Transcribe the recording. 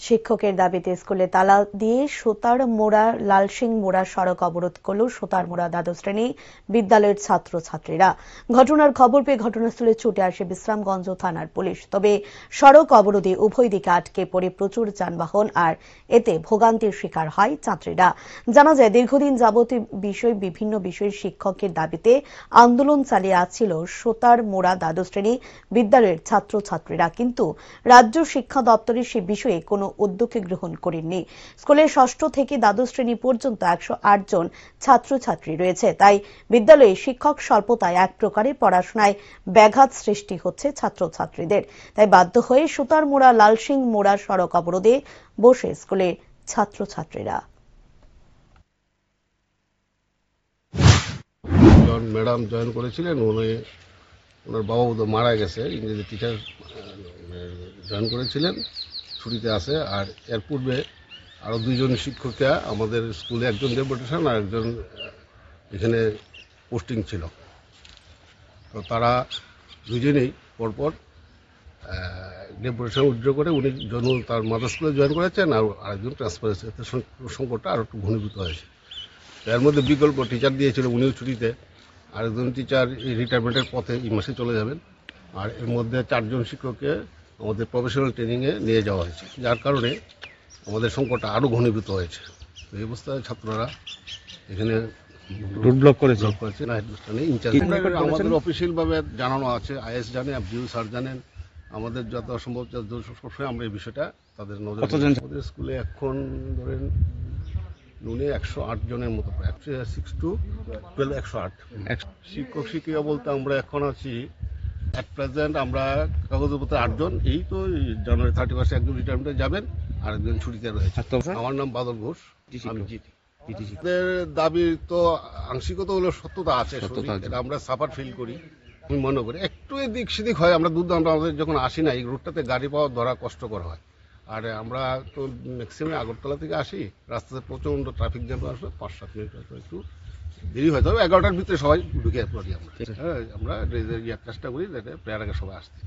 শিক্ষকের দাবিতে স্কুলে তালা দিয়ে সুতার মোড়া লালসিং মোড়া সড়ক অবরোধ করল সুতার মোড়া দ্বাদশ শ্রেণী বিদ্যালয়ের ছাত্রছাত্রীরা। ঘটনার খবর পেয়ে ঘটনাস্থলে ছুটে আসে বিশ্রামগঞ্জ থানার পুলিশ। তবে সড়ক অবরোধে উভয় দিকে আটকে পড়ে প্রচুর যানবাহন, আর এতে ভোগান্তির শিকার হয় ছাত্রীরা। জানা যায়, দীর্ঘদিন যাবত বিভিন্ন বিষয়ে শিক্ষকের দাবিতে আন্দোলন চালিয়ে আসছিল সুতার মোড়া দ্বাদশ শ্রেণী বিদ্যালয়ের ছাত্রছাত্রীরা, কিন্তু রাজ্য শিক্ষা দপ্তরের সে বিষয়ে কোনো উদ্যোগ গ্রহণ করেননি। স্কুলে ষষ্ঠ থেকে দ্বাদশ শ্রেণী পর্যন্ত 108 জন ছাত্রছাত্রী রয়েছে, তাই বিদ্যালয়ে শিক্ষক স্বল্পতায় এক প্রকারে পড়াশোনায় ব্যাঘাত সৃষ্টি হচ্ছে ছাত্রছাত্রীদের। তাই বাধ্য হয়ে সুতার মোড়া লালসিং মোড়া সড়ক অবরোধে বসে স্কুলের ছাত্রছাত্রীরা। ম্যাডাম জয়েন করেছিলেন, ওনার বাবা মারা গেছে, ইংরেজি টিচার জয়েন করেছিলেন, ছুটিতে আছে। আর এর পূর্বে আরও দুইজন শিক্ষিকা আমাদের স্কুলে, একজন ডেপুটেশন আর একজন এখানে পোস্টিং ছিল। তো তারা দুজনেই পরপর ডেপুটেশন উইথড্র করে উনি তার মাদার স্কুলে জয়েন করেছেন, আর আরেকজন ট্রান্সফার হয়েছে। এতে সংকটটা আরও একটু ঘনীভূত হয়েছে। এর মধ্যে বিকল্প টিচার দিয়েছিল, উনিও ছুটিতে, আরেকজন টিচার রিটায়ারমেন্টের পথে এই মাসে চলে যাবেন। আর এর মধ্যে 4 জন শিক্ষককে আমাদের প্রফেশনাল ট্রেনিংয়ে নিয়ে যাওয়া হয়েছে, যার কারণে আমাদের সংকটটা আরও ঘনীভূত হয়েছে। এই অবস্থায় ছাত্ররা এখানে ব্লক করেছে না, ইনচার্জ আমাদের অফিসিয়ালভাবে জানানো আছে, আইএস জানে, বিউ স্যার জানেন। আমাদের যত সম্ভব সবসময় আমরা এই বিষয়টা তাদের নজরে। আমাদের স্কুলে এখন ধরেন নুনে 108 জনের মতো, 6 to 12 108 শিক্ষক শিক্ষিকা বলতে আমরা এখন আছি অ্যাট প্রেজেন্ট আমরা কাগজপত্রে 8 জন। এই তো জানুয়ারি 31 একজন রিটায়ারমেন্টে যাবেন, আর একজন ছুটিতে রয়েছে। আমার নাম বাদল ঘোষ, আমি জিটি। দাবি তো আংশিকতা হলো সত্যতা আছে, এটা আমরা সাফার ফিল করি। আমি মনে করি একটু এদিক সেদিক হয়, আমরা আমাদের যখন আসি না, এই রুটটাতে গাড়ি পাওয়া ধরা কষ্টকর হয়। আর আমরা তো ম্যাক্সিমাম আগরতলা থেকে আসি, রাস্তাতে প্রচন্ড ট্রাফিক জ্যাম আসবে, 5-7 মিনিট একটু দেরি হয়। তবে 11টার ভিতরে সবাই ঢুকে পড়ি আমরা। হ্যাঁ, আমরা চেষ্টা করি যাতে প্রেয়ার আগে সবাই আসতে।